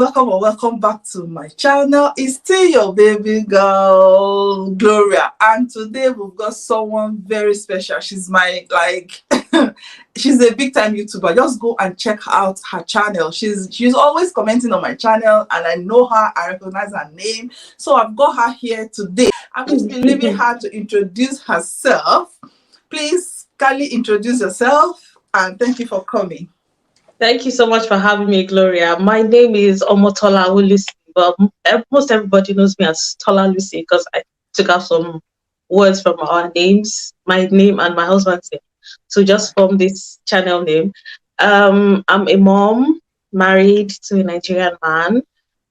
Welcome or welcome back to my channel. It's still your baby girl, Gloria. And today we've got someone very special. She's my, she's a big time YouTuber. Just go and check out her channel. She's always commenting on my channel and I know her, I recognize her name. So I've got her here today. I'm going to be leaving her to introduce herself. Please, kindly introduce yourself and thank you for coming. Thank you so much for having me, Gloria. My name is Tola, but most everybody knows me as Tola Lucy because I took out some words from our names, my name and my husband's name, to just form this channel name. I'm a mom, married to a Nigerian man,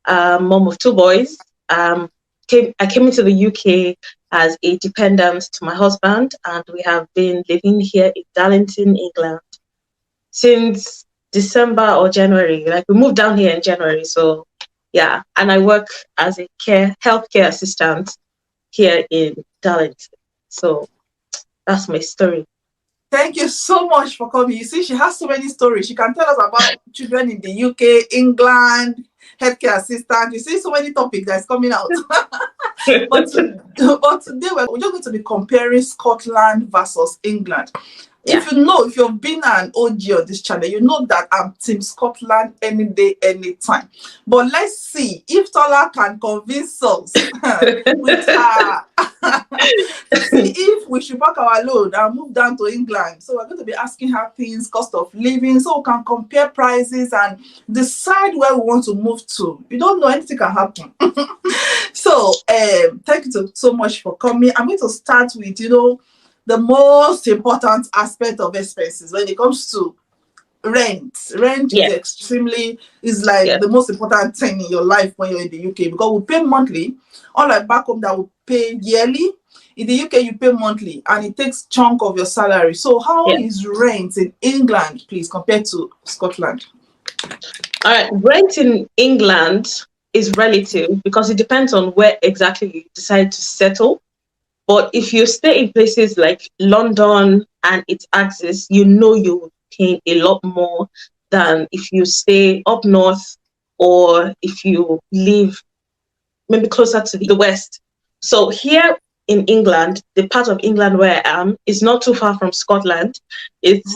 mom of 2 boys. I came into the UK as a dependent to my husband, and we have been living here in Darlington, England, since December or January. Like, we moved down here in January. So yeah, and I work as a healthcare assistant here in Darlington. So that's my story. Thank you so much for coming. You see, she has so many stories. She can tell us about children in the UK, England, healthcare assistant. You see so many topics that's coming out. but today we're just going to be comparing Scotland versus England. Yeah. If you've been an OG on this channel, you know that I'm Team Scotland any day, anytime. But let's see if Tola can convince us with her to see if we should pack our load and move down to England. So we're going to be asking her things, cost of living, so we can compare prices and decide where we want to move to. You don't know, anything can happen. So thank you so much for coming. I'm going to start with, the most important aspect of expenses when it comes to rent. Rent is like the most important thing in your life when you're in the UK, because we pay monthly. Unlike back home that we pay yearly, in the UK you pay monthly and it takes chunk of your salary. So how is rent in England, please, compared to Scotland? All right, rent in England is relative because it depends on where exactly you decide to settle. But if you stay in places like London and its axis, you'll pay a lot more than if you stay up north or if you live maybe closer to the west. So here in England, the part of England where I am is not too far from Scotland. It's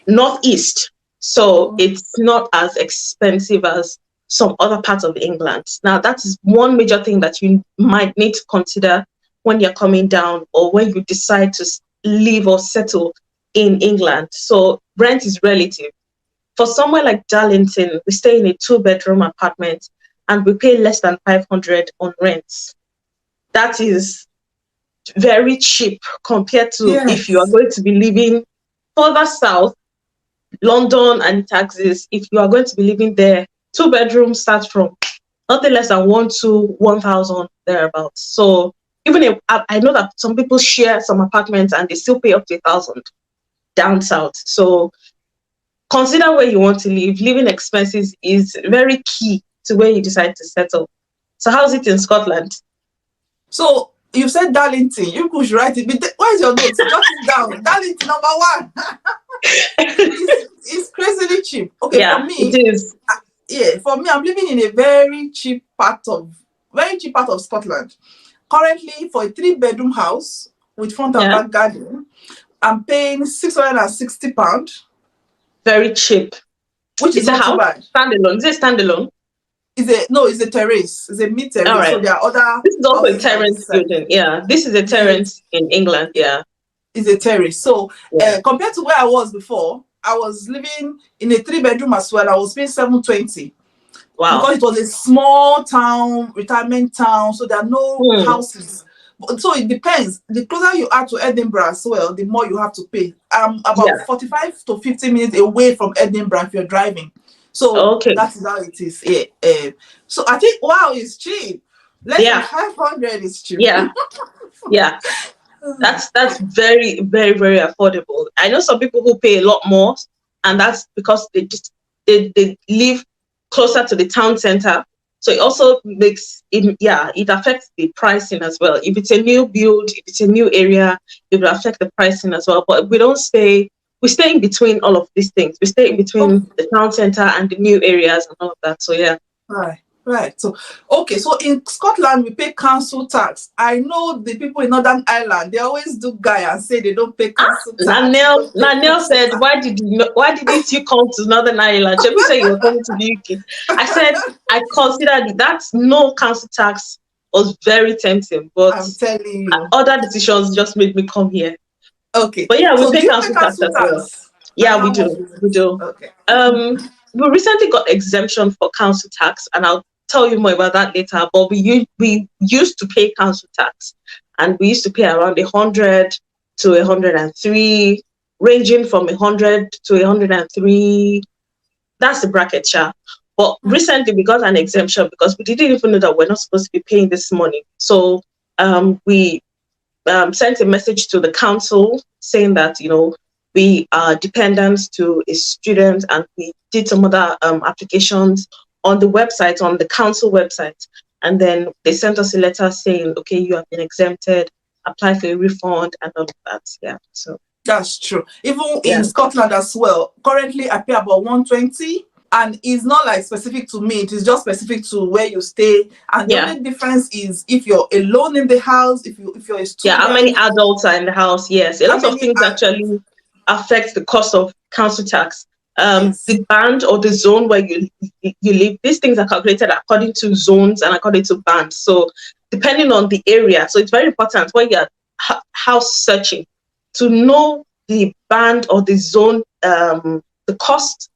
northeast, so it's not as expensive as some other parts of England. Now, that is one major thing that you might need to consider when you're coming down or when you decide to live or settle in England. So rent is relative. For somewhere like Darlington, we stay in a 2-bedroom apartment and we pay less than 500 on rents. That is very cheap compared to if you are going to be living further south, London and its axis. If you are going to be living there, 2 bedrooms start from nothing less than 1,000 thereabouts. So even if I know that some people share some apartments and they still pay up to 1,000 down south. So consider where you want to live. Living expenses is very key to where you decide to settle. So how's it in Scotland? So you said Darlington. You could write it. Where's your notes? Jot it down. Darlington, number 1. it's crazily cheap. Okay, yeah, for me, it is. For me, I'm living in a very cheap part of Scotland. Currently, for a 3-bedroom house with front and back garden, I'm paying £660. Very cheap. Which is not too bad. Standalone. Is it standalone? It's a terrace. It's a mid-terrace. Right. So there are other. This is also a terrace building. Yeah, this is a terrace in England. Yeah, it's a terrace. So compared to where I was before, I was living in a 3-bedroom as well. I was paying £720. Wow. Because it was a small town, retirement town, so there are no houses. So it depends. The closer you are to Edinburgh as well, the more you have to pay. About 45 to 50 minutes away from Edinburgh if you're driving. So that is how it is. So I think, wow, it's cheap. Less than 500 is cheap. Yeah. That's very, very, very affordable. I know some people who pay a lot more, and that's because they live closer to the town center. So it also makes it affects the pricing as well. If it's a new build, if it's a new area, it will affect the pricing as well. But we don't we stay in between all of these things. We stay in between the town center and the new areas and all of that. So yeah. Right. So, okay. So in Scotland, we pay council tax. I know the people in Northern Ireland, they always do guy and say they don't pay council tax. Naniel said, why didn't you come to Northern Ireland? Should we say you were coming to the UK? I said, I considered that no council tax was very tempting, but I'm telling you. other decisions just made me come here. Okay. But yeah, we So pay do you council pay tax council as well. tax? Yeah, And we how much do. is We it? do. Okay. We recently got exemption for council tax, and I'll tell you more about that later. But we used to pay council tax, and we used to pay around 100 to 103, ranging from 100 to 103. That's the bracket, yeah. But recently we got an exemption because we didn't even know that we're not supposed to be paying this money. So we sent a message to the council saying that, we are dependent to a student, and we did some other applications on the website, on the council website. And then they sent us a letter saying, okay, you have been exempted, apply for a refund and all of that. Yeah. So That's true. Even yeah. in Scotland as well. Currently, I pay about 120. And it's not like specific to me, it is just specific to where you stay. And the only difference is if you're alone in the house, if you're a student. Yeah, how many adults are in the house? Yes, a lot of things actually affect the cost of council tax. Yes. The band or the zone where you live, these things are calculated according to zones and according to bands. So depending on the area, so it's very important when you're house searching to know the band or the zone, the cost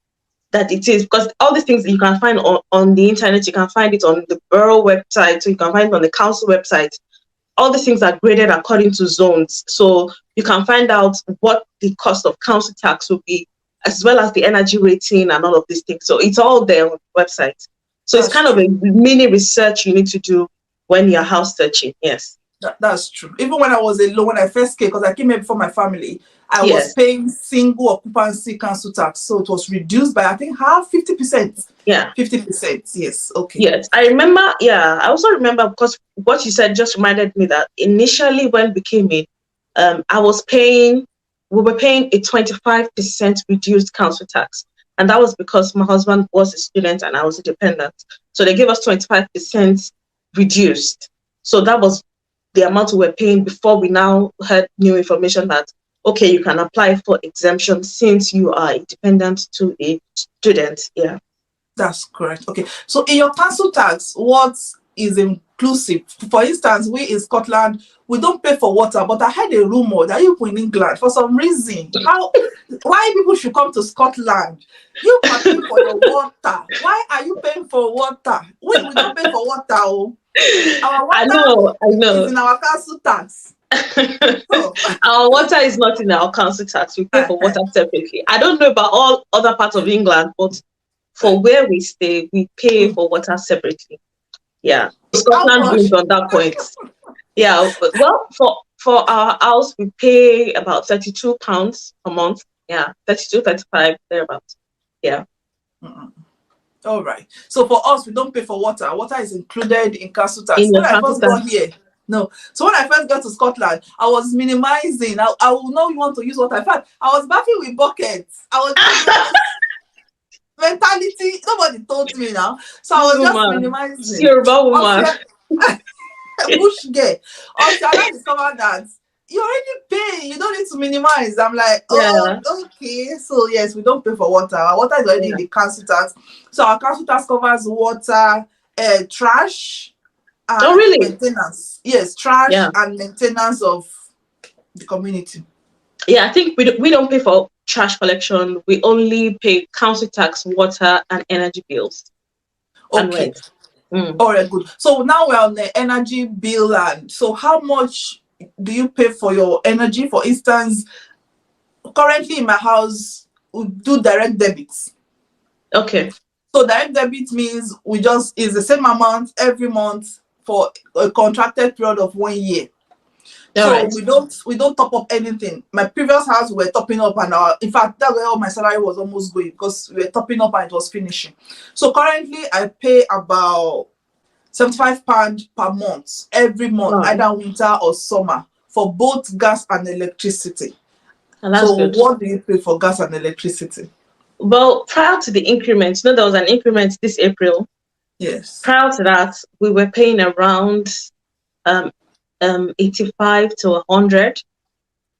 that it is, because all these things that you can find on the internet, you can find it on the borough website, so you can find it on the council website. All these things are graded according to zones, so you can find out what the cost of council tax will be, as well as the energy rating and all of these things. So it's all there on the website. So it's kind of a mini research you need to do when you're house searching. Yes. That's true. Even when I was alone, when I first came, because I came here before my family, I was paying single occupancy council tax. So it was reduced by, I think, half, 50%. Yeah. 50%. Yes. Okay. Yes. I remember. Yeah. I also remember, because what you said just reminded me that initially when we came in, we were paying a 25% reduced council tax. And that was because my husband was a student and I was a dependent. So they gave us 25% reduced. So that was the amount we were paying before we now had new information that, okay, you can apply for exemption since you are independent to a student. Yeah. That's correct. Okay. So in your council tax, what is inclusive? For instance, we in Scotland, we don't pay for water, but I heard a rumor that you in England, for some reason, why people should come to Scotland? You are paying for your water. Why are you paying for water? We don't pay for water. Oh. Our water I know. is in our council tax. So, our water is not in our council tax. We pay for water separately. I don't know about all other parts of England, but for where we stay, we pay for water separately. Yeah. Scotland wins on that point. Yeah. Well, for our house, we pay about £32 a month. Yeah. 32, 35, thereabouts. Yeah. All right. So for us, we don't pay for water. Water is included in council tax. When I first got here, no. So when I first got to Scotland, I was minimizing. I will know you want to use water. In fact, I was bathing with buckets. I was mentality. Nobody told me now. So I was just minimizing. Yoruba woman. Bush gay. Also, I discovered that you already pay. You don't need to minimize. I'm like, okay. So yes, we don't pay for water. Our water is already in the council tax. So our council tax covers water, trash, and maintenance. Yes, trash and maintenance of the community. Yeah, I think we don't pay for trash collection. We only pay council tax, water, and energy bills. Okay. All right, good. So now we're on the energy bill, and so how much do you pay for your energy? For instance, currently in my house, we do direct debits. Okay. So direct debit means is the same amount every month for a contracted period of 1 year. We don't top up anything. My previous house, we were topping up, and in fact, that's where all my salary was almost going, because we were topping up and it was finishing. So currently, I pay about £75 per month, every month, either winter or summer, for both gas and electricity. And that's So good. what do you pay for gas and electricity? Well, prior to the increment, there was an increment this April. Yes. Prior to that, we were paying around um, 85 to 100.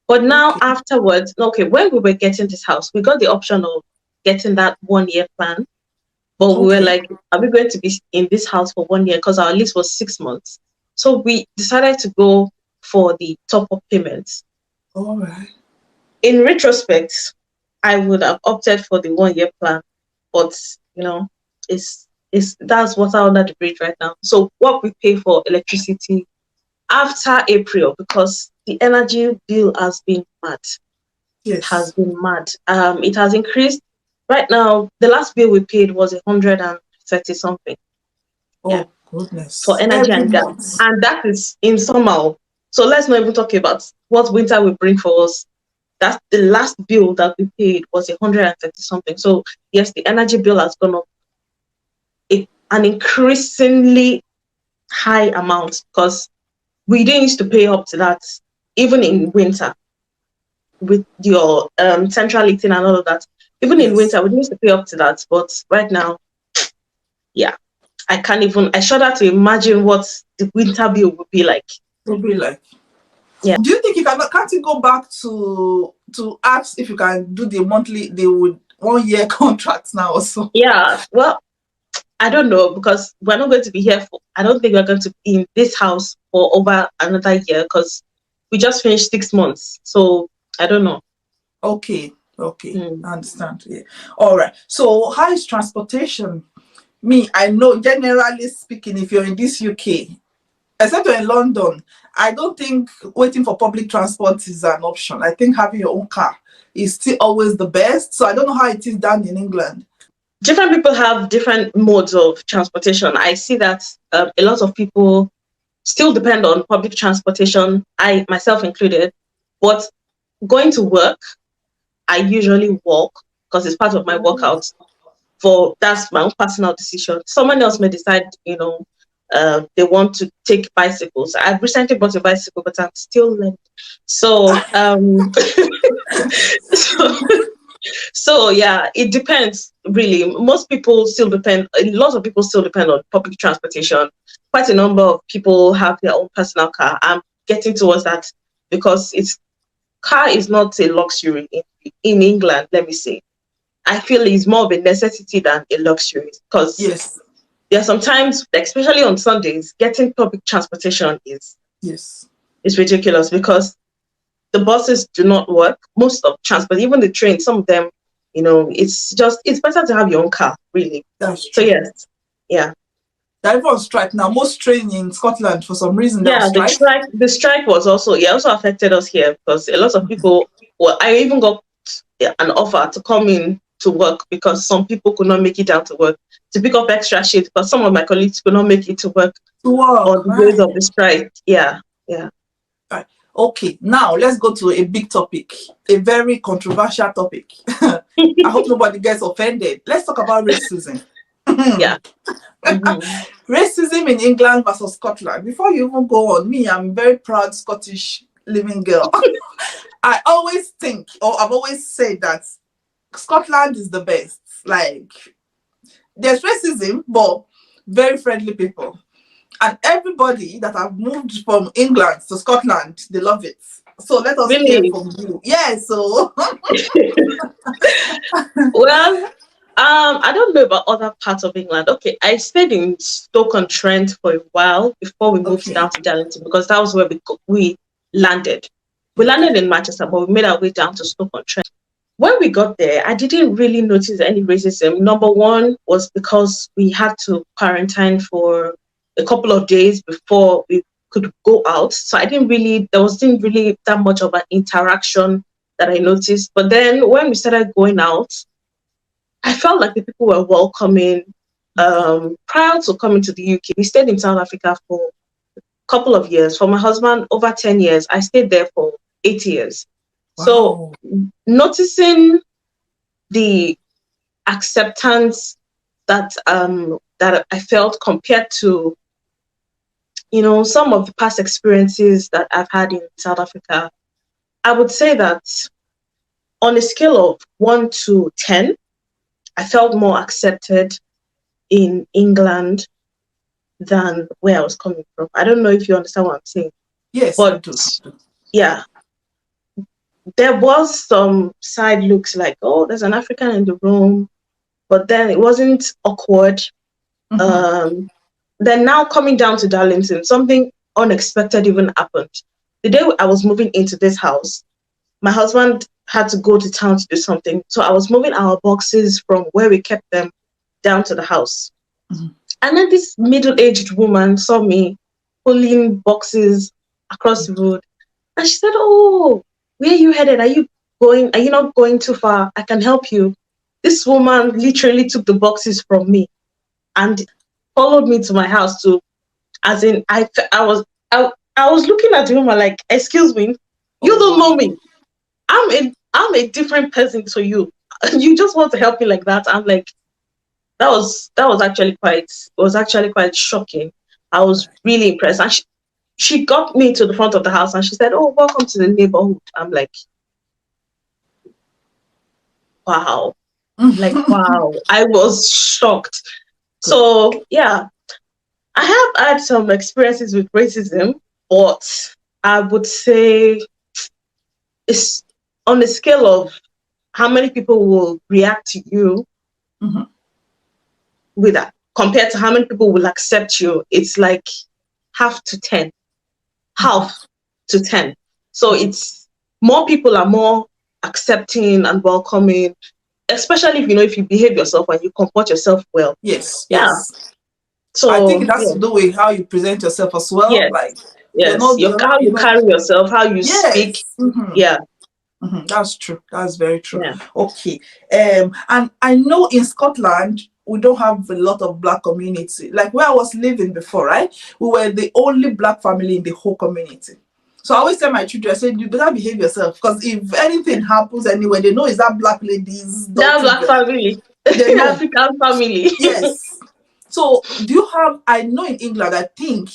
But now Okay. afterwards, okay, when we were getting this house, we got the option of getting that 1 year plan. But we were Okay. like, are we going to be in this house for 1 year? Because our lease was 6 months. So we decided to go for the top up payments. All right. In retrospect, I would have opted for the 1 year plan, but it's that's water under the bridge right now. So what we pay for electricity after April, because the energy bill has been mad. It has Yes. been mad. It has increased. Right now, the last bill we paid was 130 something. Yeah, Oh for goodness. energy Every and gas, month. and that is in summer. So let's not even talk about what winter will bring for us. That's the last bill that we paid was 130 something. So yes, the energy bill has gone up an increasingly high amount because we didn't used to pay up to that even in winter with your central heating and all of that. Even in Yes. winter, we didn't used to pay up to that. But right now, yeah, I shudder to imagine what the winter bill would be like. It'll be like. Yeah. Do you think can't you go back to ask if you can do the monthly, the 1 year contracts now also? Yeah. Well, I don't know because we're not going to be here for, I don't think we're going to be in this house for over another year because we just finished 6 months. So I don't know. Okay. Okay. Mm. I understand. Yeah. All right. So how is transportation? Me, I know generally speaking, if you're in this UK, except you're in London, I don't think waiting for public transport is an option. I think having your own car is still always the best. So I don't know how it is done in England. Different people have different modes of transportation. I see that a lot of people still depend on public transportation, I myself included. But going to work, I usually walk because it's part of my Oh, workout. That's my own personal decision. Someone else may decide, they want to take bicycles. I've recently bought a bicycle, but I'm still learning. So, so, so yeah, it depends really. Most people still depend. A lot of people still depend on public transportation. Quite a number of people have their own personal car. I'm getting towards that because car is not a luxury in England. Let me say I feel it's more of a necessity than a luxury because yes. there are sometimes, especially on Sundays, getting public transportation Yes. is ridiculous because the buses do not work. Most of transport, even the train, some of them, it's better to have your own car, really. That's So true. yes, yeah, They're even on strike now. Most train in Scotland, for some reason, they're on yeah. The strike. strike, the strike was also also affected us here because a lot of people. Well, I even got an offer to come in to work because some people could not make it out to work to pick up extra shifts because some of my colleagues could not make it to work To work, on the days of right? the strike. Yeah, yeah. Right. Okay, now let's go to a big topic, a very controversial topic. I hope nobody gets offended. Let's talk about racism. Yeah. Mm-hmm. Racism in England versus Scotland. Before you even go on, me, I'm a very proud Scottish living girl. I always think, or I've always said that Scotland is the best. Like, there's racism, but very friendly people. And everybody that have moved from England to Scotland, they love it. So let us hear Really? from you. Yeah, so Well, I don't know about other parts of England. Okay, I stayed in Stoke-on-Trent for a while before we moved okay. down to Darlington because that was where we landed. We landed in Manchester, but we made our way down to Stoke-on-Trent. When we got there, I didn't really notice any racism. Number one was because we had to quarantine for a couple of days before we could go out. So there wasn't really that much of an interaction that I noticed. But then when we started going out, I felt like the people were welcoming. Prior to coming to the UK, we stayed in South Africa for a couple of years. For my husband, over 10 years. I stayed there for 8 years. So Wow. noticing the acceptance that I felt compared to some of the past experiences that I've had in South Africa, I would say that on a scale of 1 to 10, I felt more accepted in England than where I was coming from. I don't know if you understand what I'm saying. Yes, I But do. yeah, there was some side looks like, oh, there's an African in the room, but then it wasn't awkward. Mm-hmm. Then now coming down to Darlington, something unexpected even happened. The day I was moving into this house, my husband had to go to town to do something. So I was moving our boxes from where we kept them down to the house. Mm-hmm. And then this middle-aged woman saw me pulling boxes across the road. And she said, oh, where are you headed? Are you going? Are you not going too far? I can help you. This woman literally took the boxes from me and followed me to my house to, as in, I was looking at the woman like, excuse me, you don't know me. I'm a different person to you. You just want to help me like that. I'm like, that was actually quite shocking. I was really impressed. And she got me to the front of the house and she said, oh, welcome to the neighborhood. I'm like, wow. Like, wow. I was shocked. So yeah, I have had some experiences with racism, but I would say it's on the scale of how many people will react to you Mm-hmm. with that compared to how many people will accept you. It's like half to 10, half to 10. So it's more people are more accepting and welcoming, especially if you know if you behave yourself and you comport yourself well. Yes, Yeah. yes. I think So it has yeah. to do with how you present yourself as well. Yes. Like Yes. How you you're not. carry yourself, how you speak. Yes. Mm-hmm. Yeah. Mm-hmm. That's true. That's very true. Yeah. Okay. And I know in Scotland we don't have a lot of black community. Like where I was living before, right? We were the only black family in the whole community. So I always tell my children, I said, you better behave yourself because if anything happens anywhere, they know it's that black lady's That black children. family. They know. African family. Yes. So do you have, I know in England, I think,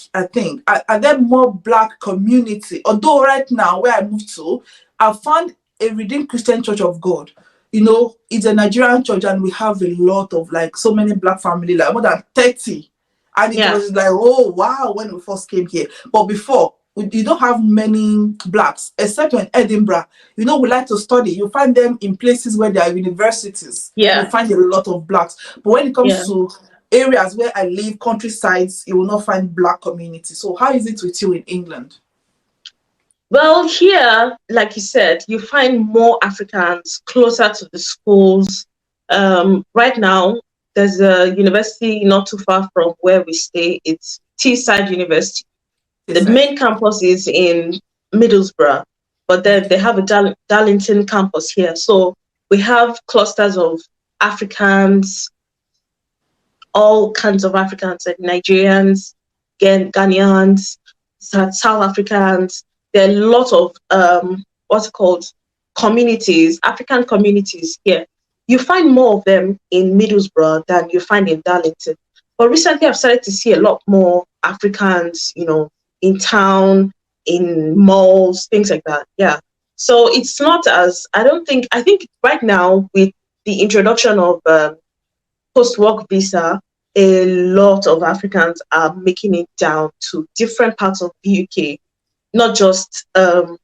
are there more black community? Although right now where I moved to, I found a Redeemed Christian Church of God. You know, it's a Nigerian church and we have a lot of like so many black family, like more than 30. And it Yeah. was like, oh wow, when we first came here. But before, you don't have many blacks, except in Edinburgh. You know, we like to study. You find them in places where there are universities. You Yeah. find a lot of blacks. But when it Yeah. comes to areas where I live, countrysides, you will not find black community. So how is it with you in England? Well, here, like you said, you find more Africans closer to the schools. Right now, there's a university not too far from where we stay. It's Teesside University. The main campus is in Middlesbrough, but then they have a Darlington campus here. So we have clusters of Africans, all kinds of Africans, like Nigerians, Ghanaians, South Africans. There are a lot of what's it called, communities, African communities here. You find more of them in Middlesbrough than you find in Darlington. But recently, I've started to see a lot more Africans, you know, in town, in malls, things like that. Yeah. So it's not as, I think right now with the introduction of post-work visa, a lot of Africans are making it down to different parts of the UK, not just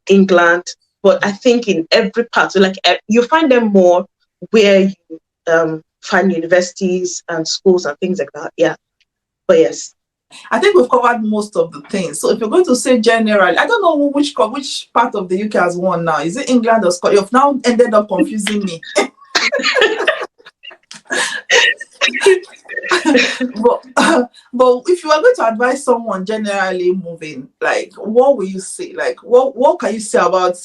England, but I think in every part. So like you find them more where you find universities and schools and things like that. Yeah. But yes. I think we've covered most of the things. So if you're going to say generally, I don't know which part of the UK has won now. Is it England or Scotland? You've now ended up confusing me. but if you are going to advise someone generally moving, like what will you say? Like what can you say about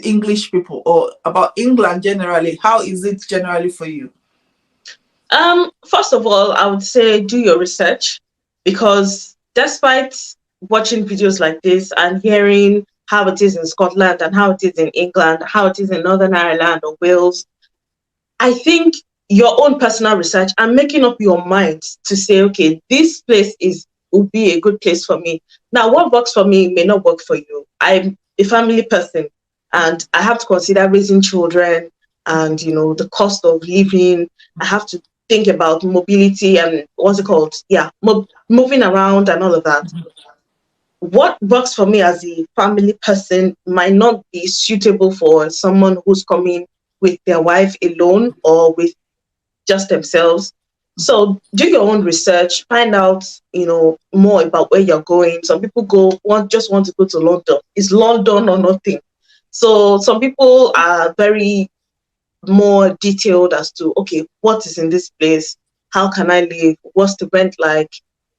English people or about England generally? How is it generally for you? First of all, I would say do your research, because despite watching videos like this and hearing how it is in Scotland and how it is in England, how it is in Northern Ireland or Wales, I think your own personal research and making up your mind to say, okay, this place will be a good place for me. Now, what works for me may not work for you. I'm a family person. and I have to consider raising children and the cost of living. I have to think about mobility and what's it called? Yeah, moving around and all of that. What works for me as a family person might not be suitable for someone who's coming with their wife alone or with just themselves. So do your own research, find out, more about where you're going. Some people just want to go to London. It's London or nothing. So some people are very more detailed as to, okay, what is in this place? How can I live? What's the rent like?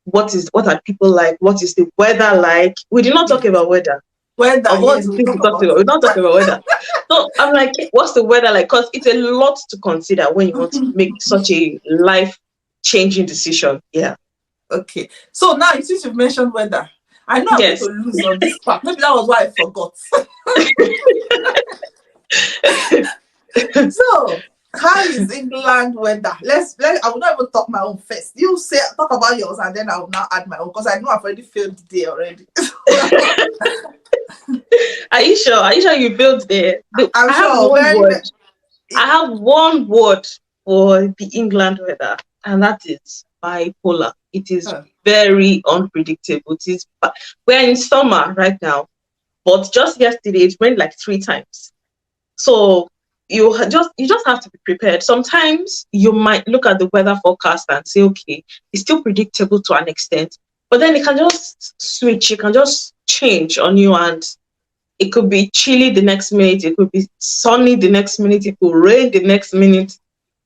What are people like? What is the weather like? We did not talk about weather. Weather, Of all yes, the we'll things talk we talked about about, we're it. not talking about weather. So I'm like, what's the weather like? Because it's a lot to consider when you want to make such a life changing decision. Yeah. Okay. So now, since you've mentioned weather, I know I'm going to Yes. lose on this part. Maybe that was why I forgot. So, how is England weather? I will not even talk my own first. You say talk about yours, and then I will now add my own because I know I've already failed there already. Are you sure? Are you sure you built there? I'm I have sure one very, word. I have one word for the England weather, and that is bipolar. It is uh, very unpredictable. We're in summer right now, but just yesterday it rained like 3 times. So you just have to be prepared. Sometimes you might look at the weather forecast and say, okay, it's still predictable to an extent, but then it can just switch. It can just change on you, and it could be chilly the next minute. It could be sunny the next minute. It could rain the next minute.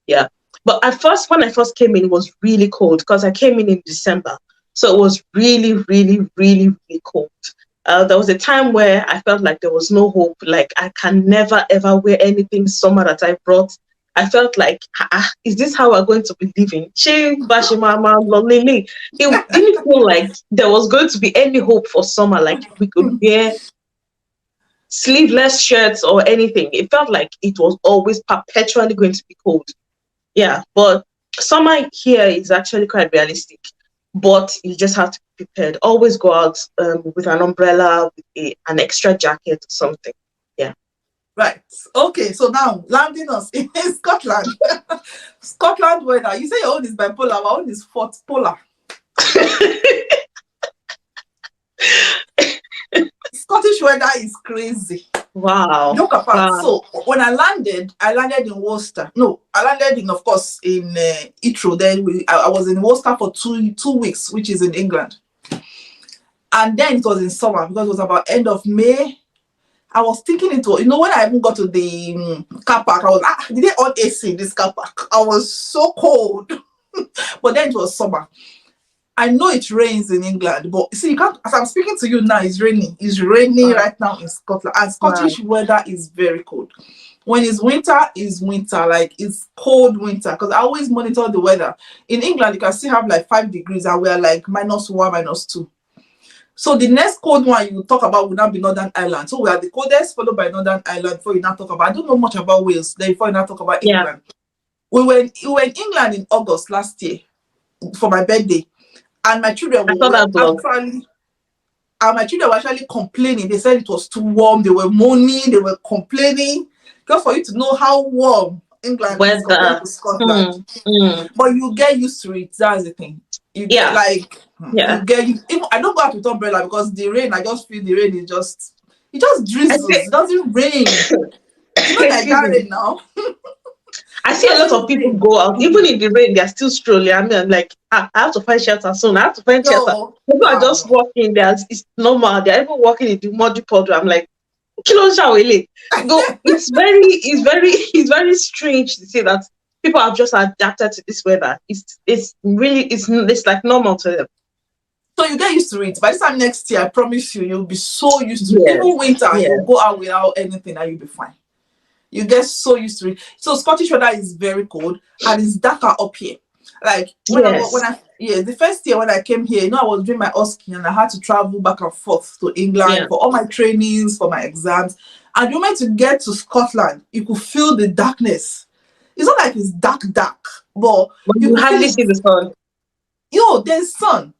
Yeah. But at first, when I first came in, it was really cold because I came in December. So it was really, really, really, really cold. There was a time where I felt like there was no hope. Like I can never, ever wear anything summer that I brought. I felt like, is this how we're going to be living? It didn't feel like there was going to be any hope for summer. Like we could wear sleeveless shirts or anything. It felt like it was always perpetually going to be cold. Yeah, but summer here is actually quite realistic. But you just have to be prepared. Always go out with an umbrella, with an extra jacket or something. Yeah. right. Okay. So now landing us in Scotland. Scotland weather. You say your own is bipolar. My own is fourth polar. Scottish weather is crazy. Wow. Joke apart. Wow. So when I landed in Worcester. No, I landed in, of course, in Heathrow. Then I was in Worcester for 2 weeks, which is in England. And then it was in summer because it was about end of May. I was thinking it was, when I even got to the car park, I was did they on AC in this car park? I was so cold. But then it was summer. I know it rains in England, but see, you can't, as I'm speaking to you now, it's raining. It's raining Wow. right now in Scotland. And Wow. Scottish weather is very cold. When it's winter, like it's cold winter. Because I always monitor the weather. In England, you can still have like 5 degrees and we're like -1, -2. So the next cold one you talk about will now be Northern Ireland. So we are the coldest, followed by Northern Ireland before you now talk about, I don't know much about Wales, then before you now talk about Yeah. England. We were in England in August last year for my birthday. And my children I saw that blog. my children were actually complaining. They said it was too warm. They were moaning. They were complaining. Just for you to know how warm England is compared Weather. to Scotland. But you get used to it. That's the thing. You get Yeah. you get even I don't go out with umbrella because the rain. I just feel the rain is it just drizzles. It doesn't rain. Like Excuse that me. rain now. I see a lot of people go out, even in the rain, they're still strolling. I mean, I'm like, I have to find shelter soon. I have to find shelter. No, People are just walking there. It's normal. They're even walking in the muddy puddle. I'm like, kilo shawele. Go. It's very strange to see that people have just adapted to this weather. It's like normal to them. So you get used to it. By this time next year, I promise you'll be so used to it. Yes. Even winter, Yes. you'll go out without anything and you'll be fine. You get so used to it. So Scottish weather is very cold and it's darker up here. Like the first year when I came here, I was doing my OSCE and I had to travel back and forth to England for all my trainings, for my exams. And the moment you get to Scotland, you could feel the darkness. It's not like it's dark, but you hardly see the sun. There's sun.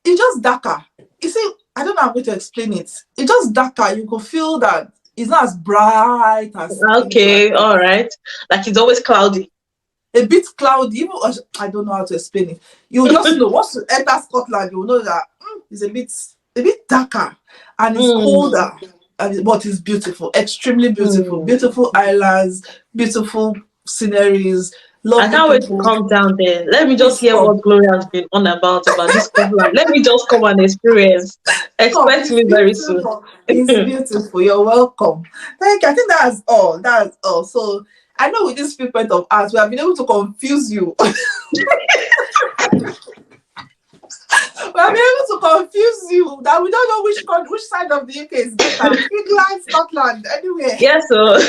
It's just darker. You see, I don't know how I'm going to explain it. It's just darker. You could feel that It's not as bright as things like Okay, that. all right. Like it's always cloudy. A bit cloudy. Even I don't know how to explain it. You just know once you enter Scotland, you know that it's a bit darker and it's Mm, colder. But it's beautiful, extremely beautiful. mm. Beautiful islands, beautiful sceneries, I lovely can't wait to people. come down there. Let me just Please hear come. what Gloria has been on about this Scotland. Let me just come and experience. Come. Expect It's me very soon. beautiful. It's beautiful. You're welcome. Thank you. I think that's all. That's all. So I know with this frequent of us, we have been able to confuse you. We have been able to confuse you that we don't know which side of the UK is better. England, Scotland, anywhere. Yes, so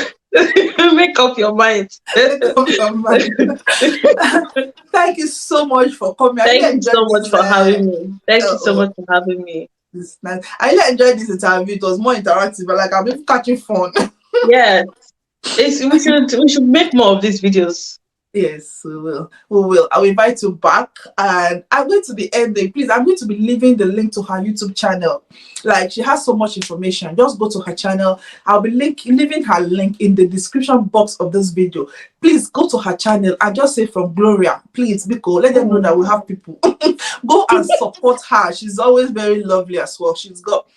make up your mind. Make up your mind. Thank you so much for coming. I Thank really you so enjoyed much this. for having me. Thank you so Uh, much for having me. this night. I really enjoyed this interview. It was more interactive, but like I'm even catching fun. Yeah, we should make more of these videos. Yes, we will. We will. I'll invite you back, and I'm going to be ending. Please, I'm going to be leaving the link to her YouTube channel. Like, she has so much information. Just go to her channel. I'll be leaving her link in the description box of this video. Please go to her channel and just say from Gloria. Please, because let them know that we have people. Go and support her. She's always very lovely as well. She's got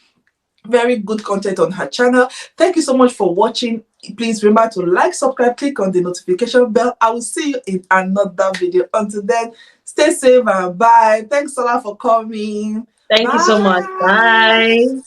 very good content on her channel. Thank you so much for watching. Please remember to like, subscribe, click on the notification bell. I will see you in another video. Until then, stay safe and bye. Thanks Tola for coming. Thank you so much. Bye. Bye.